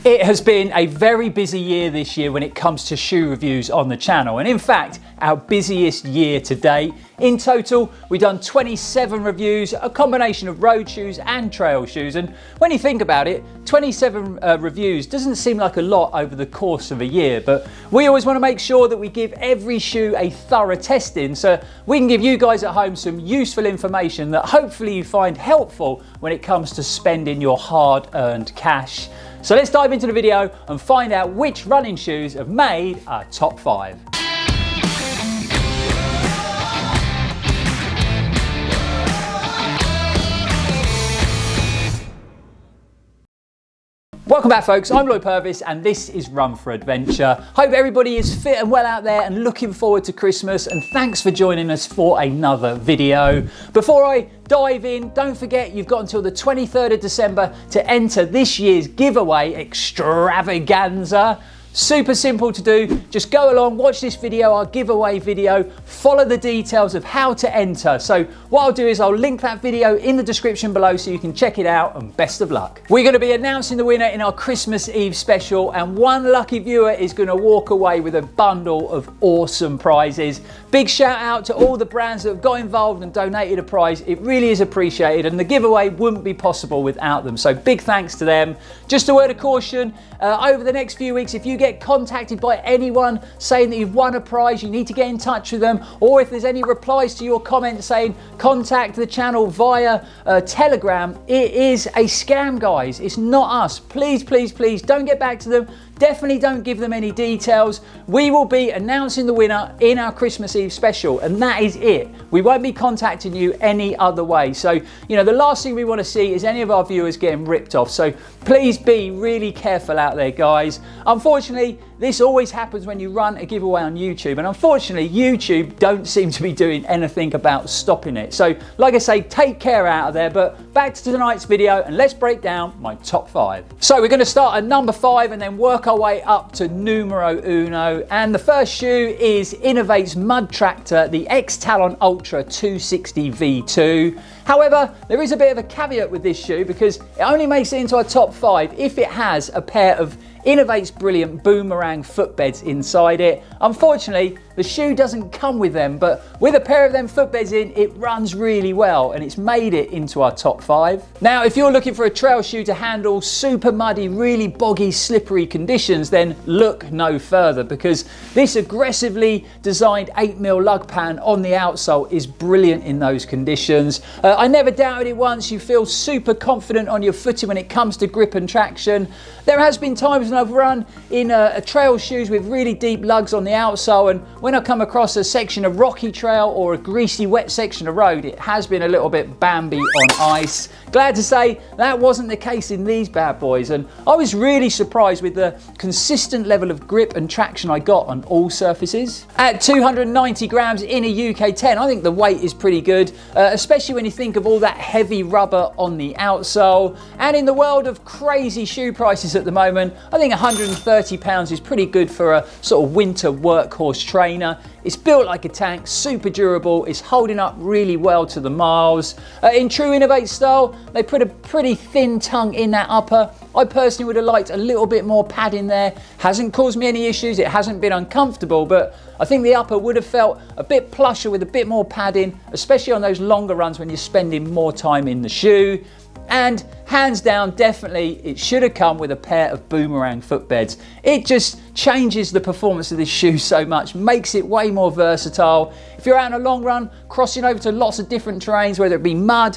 It has been a very busy year this year when it comes to shoe reviews on the channel, and in fact our busiest year to date. In total we've done 27 reviews, a combination of road shoes and trail shoes, and when you think about it, 27 reviews doesn't seem like a lot over the course of a year, but we always want to make sure that we give every shoe a thorough testing so we can give you guys at home some useful information that hopefully you find helpful when it comes to spending your hard-earned cash. So let's dive into the video and find out which running shoes have made our top 5. Welcome back folks, I'm Lloyd Purvis and this is Run4Adventure. Hope everybody is fit and well out there and looking forward to Christmas, and thanks for joining us for another video. Before I dive in, don't forget you've got until the 23rd of December to enter this year's giveaway extravaganza. Super simple to do, just go along, watch this video, our giveaway video, follow the details of how to enter. So what I'll do is I'll link that video in the description below so you can check it out, and best of luck. We're going to be announcing the winner in our Christmas Eve special, and one lucky viewer is going to walk away with a bundle of awesome prizes. Big shout out to all the brands that have got involved and donated a prize. It really is appreciated, and the giveaway wouldn't be possible without them. So big thanks to them. Just a word of caution, over the next few weeks, if you get contacted by anyone saying that you've won a prize, you need to get in touch with them, or if there's any replies to your comment saying contact the channel via Telegram, it is a scam, guys. It's not us. Please, please, please don't get back to them. Definitely don't give them any details. We will be announcing the winner in our Christmas Eve special, and that is it. We won't be contacting you any other way. So, you know, the last thing we want to see is any of our viewers getting ripped off. So please be really careful out there, guys. Unfortunately, this always happens when you run a giveaway on YouTube, and unfortunately YouTube don't seem to be doing anything about stopping it. So like I say, take care out of there. But back to tonight's video, and let's break down my top 5. So we're going to start at number 5 and then work our way up to numero uno, and the first shoe is Innovate's Mud Tractor, the X Talon Ultra 260 V2. However, there is a bit of a caveat with this shoe because it only makes it into our top 5 if it has a pair of Innovate's brilliant boomerang footbeds inside it. Unfortunately, the shoe doesn't come with them, but with a pair of them footbeds in, it runs really well, and it's made it into our top 5. Now, if you're looking for a trail shoe to handle super muddy, really boggy, slippery conditions, then look no further, because this aggressively designed 8mm lug pattern on the outsole is brilliant in those conditions. I never doubted it once. You feel super confident on your footing when it comes to grip and traction. There has been times when I've run in a trail shoes with really deep lugs on the outsole, and when I come across a section of rocky trail or a greasy wet section of road, it has been a little bit Bambi on ice. Glad to say that wasn't the case in these bad boys, and I was really surprised with the consistent level of grip and traction I got on all surfaces. At 290 grams in a UK 10, I think the weight is pretty good, especially when you think of all that heavy rubber on the outsole. And in the world of crazy shoe prices at the moment, I think £130 is pretty good for a sort of winter workhorse trainer. It's built like a tank, super durable, it's holding up really well to the miles. In true Innovate style, they put a pretty thin tongue in that upper. I personally would have liked a little bit more padding there. Hasn't caused me any issues, it hasn't been uncomfortable, but I think the upper would have felt a bit plusher with a bit more padding, especially on those longer runs when you're spending more time in the shoe. And hands down, definitely it should have come with a pair of boomerang footbeds. It just changes the performance of this shoe so much, makes it way more versatile. If you're out on a long run, crossing over to lots of different terrains, whether it be mud,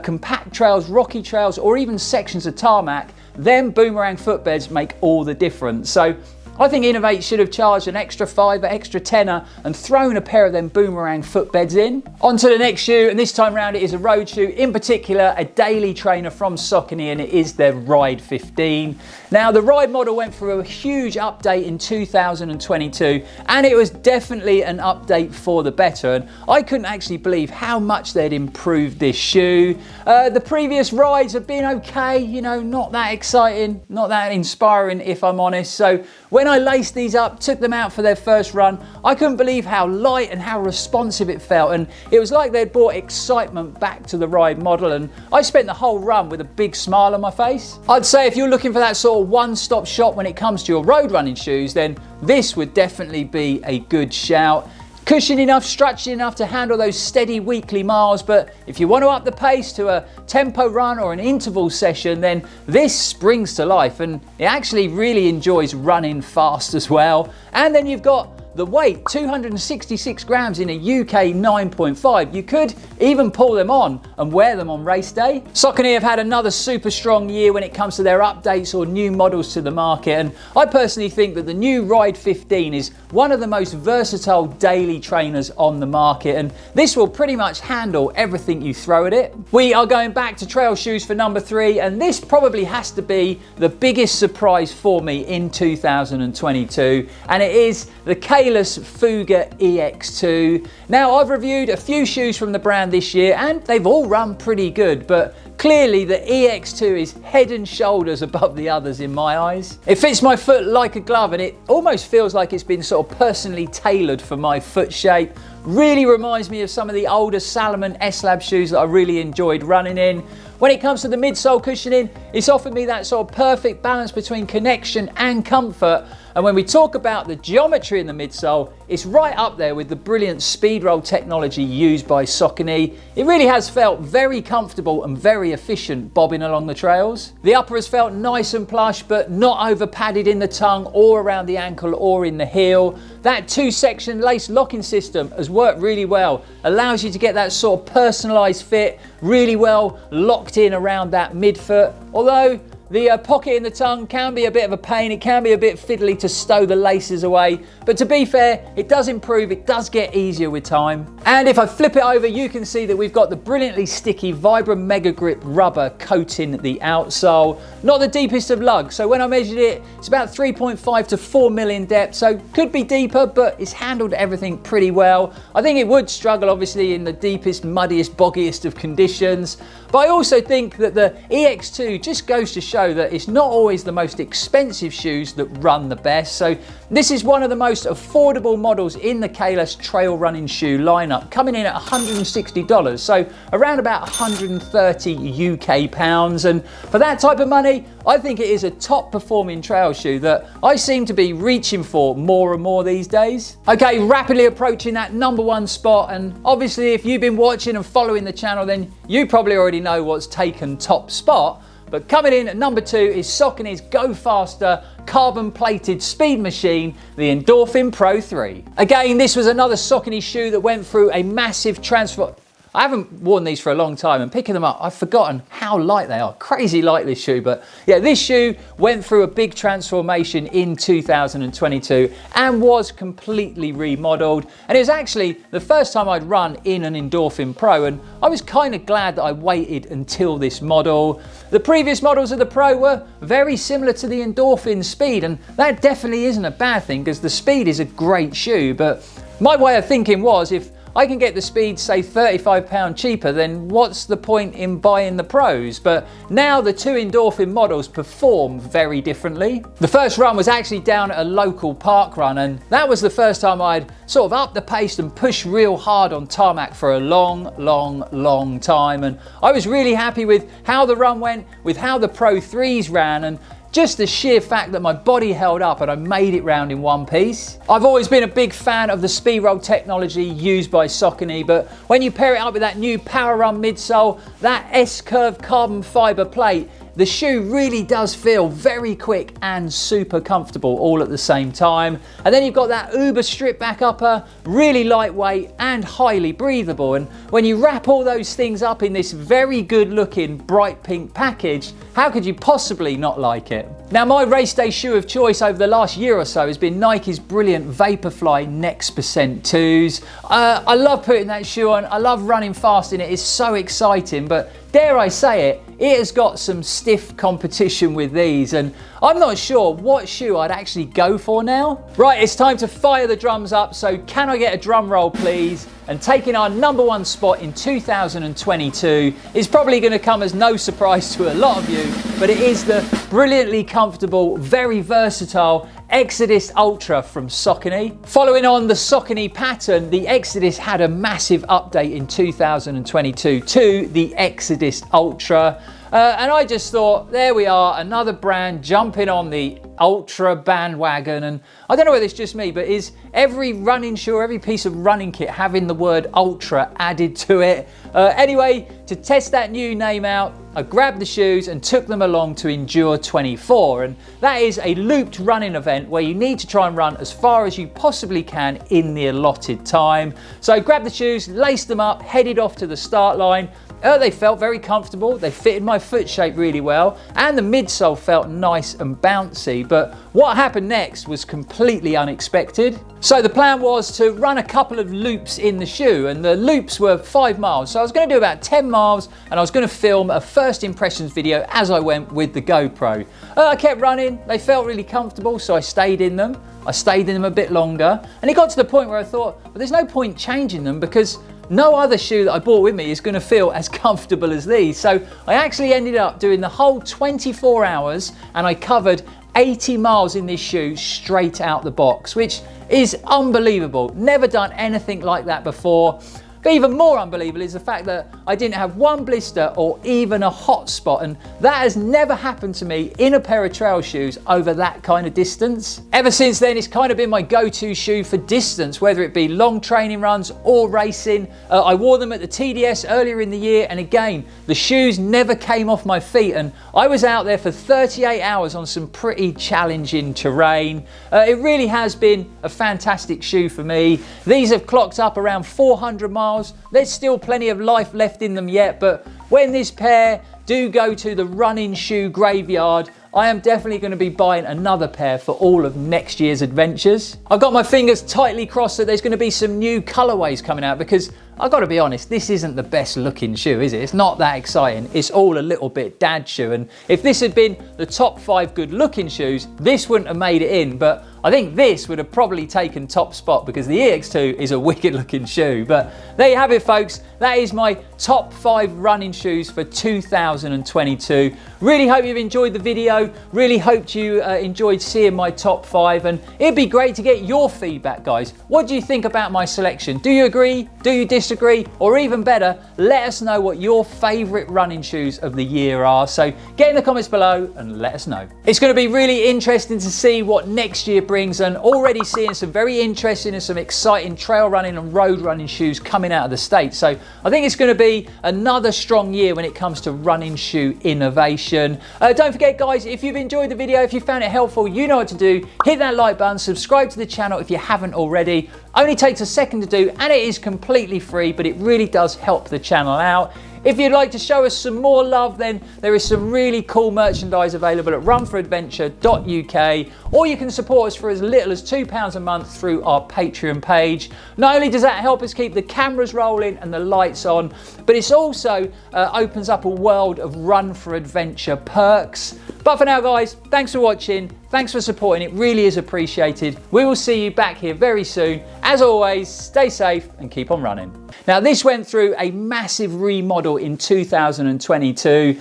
compact trails, rocky trails, or even sections of tarmac, them boomerang footbeds make all the difference. So I think Innovate should have charged an extra $5, extra tenner, and thrown a pair of them boomerang footbeds in. On to the next shoe, and this time round it is a road shoe, in particular a daily trainer from Saucony, and it is their Ride 15. Now, the Ride model went through a huge update in 2022, and it was definitely an update for the better, and I couldn't actually believe how much they'd improved this shoe. The previous rides have been okay, you know, not that exciting, not that inspiring if I'm honest. So when I laced these up, took them out for their first run, I couldn't believe how light and how responsive it felt, and it was like they'd brought excitement back to the ride model, and I spent the whole run with a big smile on my face. I'd say if you're looking for that sort of one-stop shop when it comes to your road running shoes, then this would definitely be a good shout. Cushioned enough, stretchy enough to handle those steady weekly miles, but if you want to up the pace to a tempo run or an interval session, then this springs to life, and it actually really enjoys running fast as well. And then you've got the weight, 266 grams in a UK 9.5. You could even pull them on and wear them on race day. Saucony have had another super strong year when it comes to their updates or new models to the market, and I personally think that the new Ride 15 is one of the most versatile daily trainers on the market, and this will pretty much handle everything you throw at it. We are going back to trail shoes for number 3, and this probably has to be the biggest surprise for me in 2022, and it is the Fuga EX2. Now, I've reviewed a few shoes from the brand this year and they've all run pretty good, but clearly the EX2 is head and shoulders above the others in my eyes. It fits my foot like a glove, and it almost feels like it's been sort of personally tailored for my foot shape. Really reminds me of some of the older Salomon S-Lab shoes that I really enjoyed running in. When it comes to the midsole cushioning, it's offered me that sort of perfect balance between connection and comfort. And when we talk about the geometry in the midsole, it's right up there with the brilliant speed roll technology used by Saucony. It really has felt very comfortable and very efficient bobbing along the trails. The upper has felt nice and plush, but not over padded in the tongue or around the ankle or in the heel. That 2-section lace locking system has worked really well. Allows you to get that sort of personalized fit really well locked in around that midfoot. Although the pocket in the tongue can be a bit of a pain, it can be a bit fiddly to stow the laces away, but to be fair, it does improve, it does get easier with time. And if I flip it over, you can see that we've got the brilliantly sticky Vibram Mega Grip rubber coating the outsole. Not the deepest of lugs, so when I measured it, it's about 3.5 to 4 mil in depth, so could be deeper, but it's handled everything pretty well. I think it would struggle obviously in the deepest, muddiest, boggiest of conditions, but I also think that the EX2 just goes to show that it's not always the most expensive shoes that run the best. So this is one of the most affordable models in the Kalis trail running shoe lineup, coming in at $160, so around about 130 UK pounds. And for that type of money, I think it is a top performing trail shoe that I seem to be reaching for more and more these days. Okay, rapidly approaching that number 1 spot, and obviously if you've been watching and following the channel, then you probably already know what's taken top spot. But coming in at number 2 is Saucony's Go Faster carbon plated speed machine, the Endorphin Pro 3. Again, this was another Saucony shoe that went through a massive transfer. I haven't worn these for a long time, and picking them up, I've forgotten how light they are. Crazy light, this shoe. But yeah, this shoe went through a big transformation in 2022 and was completely remodeled. And it was actually the first time I'd run in an Endorphin Pro, and I was kind of glad that I waited until this model. The previous models of the Pro were very similar to the Endorphin Speed, and that definitely isn't a bad thing because the Speed is a great shoe. But my way of thinking was, if I can get the Speed, say, £35 cheaper, then what's the point in buying the Pros? But now the 2 Endorphin models perform very differently. The first run was actually down at a local park run, and that was the first time I'd sort of upped the pace and pushed real hard on tarmac for a long time. And I was really happy with how the run went, with how the Pro 3s ran, and just the sheer fact that my body held up and I made it round in one piece. I've always been a big fan of the speed roll technology used by Saucony, but when you pair it up with that new Power Run midsole, that S-curve carbon fibre plate, the shoe really does feel very quick and super comfortable all at the same time. And then you've got that uber strip back upper, really lightweight and highly breathable. And when you wrap all those things up in this very good looking bright pink package, how could you possibly not like it? Now, my race day shoe of choice over the last year or so has been Nike's brilliant Vaporfly Next Percent 2s. I love putting that shoe on. I love running fast in it. It's so exciting, but dare I say it, it has got some stiff competition with these, and I'm not sure what shoe I'd actually go for now. Right, it's time to fire the drums up, so can I get a drum roll please? And taking our #1 spot in 2022 is probably going to come as no surprise to a lot of you, but it is the brilliantly comfortable, very versatile Exodus Ultra from Saucony. Following on the Saucony pattern, the Exodus had a massive update in 2022 to the Exodus Ultra. And I just thought, there we are, another brand jumping on the Ultra bandwagon. And I don't know whether it's just me, but is every running shoe or every piece of running kit having the word Ultra added to it? Anyway, to test that new name out, I grabbed the shoes and took them along to Endure 24. And that is a looped running event where you need to try and run as far as you possibly can in the allotted time. So I grabbed the shoes, laced them up, headed off to the start line. They felt very comfortable, they fitted my foot shape really well, and the midsole felt nice and bouncy. But what happened next was completely unexpected. So the plan was to run a couple of loops in the shoe, and the loops were 5 miles. So I was going to do about 10 miles, and I was going to film a first impressions video as I went with the GoPro. I kept running, they felt really comfortable, so I stayed in them. I stayed in them a bit longer, and it got to the point where I thought, well, there's no point changing them because no other shoe that I bought with me is going to feel as comfortable as these. So I actually ended up doing the whole 24 hours and I covered 80 miles in this shoe straight out the box, which is unbelievable. Never done anything like that before. But even more unbelievable is the fact that I didn't have one blister or even a hot spot, and that has never happened to me in a pair of trail shoes over that kind of distance. Ever since then, it's kind of been my go-to shoe for distance, whether it be long training runs or racing. I wore them at the TDS earlier in the year, and again, the shoes never came off my feet, and I was out there for 38 hours on some pretty challenging terrain. It really has been a fantastic shoe for me. These have clocked up around 400 miles. There's still plenty of life left in them yet, but when this pair do go to the running shoe graveyard, I am definitely going to be buying another pair for all of next year's adventures. I've got my fingers tightly crossed that there's going to be some new colorways coming out, because I've got to be honest, this isn't the best looking shoe, is it? It's not that exciting. It's all a little bit dad shoe, and if this had been the top 5 good looking shoes, this wouldn't have made it in, but I think this would have probably taken top spot because the EX2 is a wicked looking shoe. But there you have it, folks. That is my top 5 running shoes for 2022. Really hope you've enjoyed the video. Really hoped you enjoyed seeing my top 5, and it'd be great to get your feedback, guys. What do you think about my selection? Do you agree? Do you disagree? Or even better, let us know what your favorite running shoes of the year are. So get in the comments below and let us know. It's going to be really interesting to see what next year brings, and already seeing some very interesting and some exciting trail running and road running shoes coming out of the States. So I think it's going to be another strong year when it comes to running shoe innovation. Don't forget, guys, if you've enjoyed the video, if you found it helpful, you know what to do. Hit that like button, subscribe to the channel if you haven't already. Only takes a second to do, and it is completely free, but it really does help the channel out. If you'd like to show us some more love, then there is some really cool merchandise available at Run4Adventure.uk, or you can support us for as little as £2 a month through our Patreon page. Not only does that help us keep the cameras rolling and the lights on, but it also opens up a world of Run4Adventure perks. But for now, guys, thanks for watching. Thanks for supporting. It really is appreciated. We will see you back here very soon. As always, stay safe and keep on running. Now, this went through a massive remodel in 2022.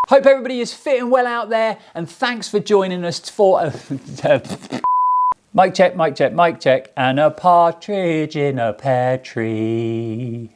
Hope everybody is fit and well out there, and thanks for joining us for mic check, mic check, mic check, and a partridge in a pear tree.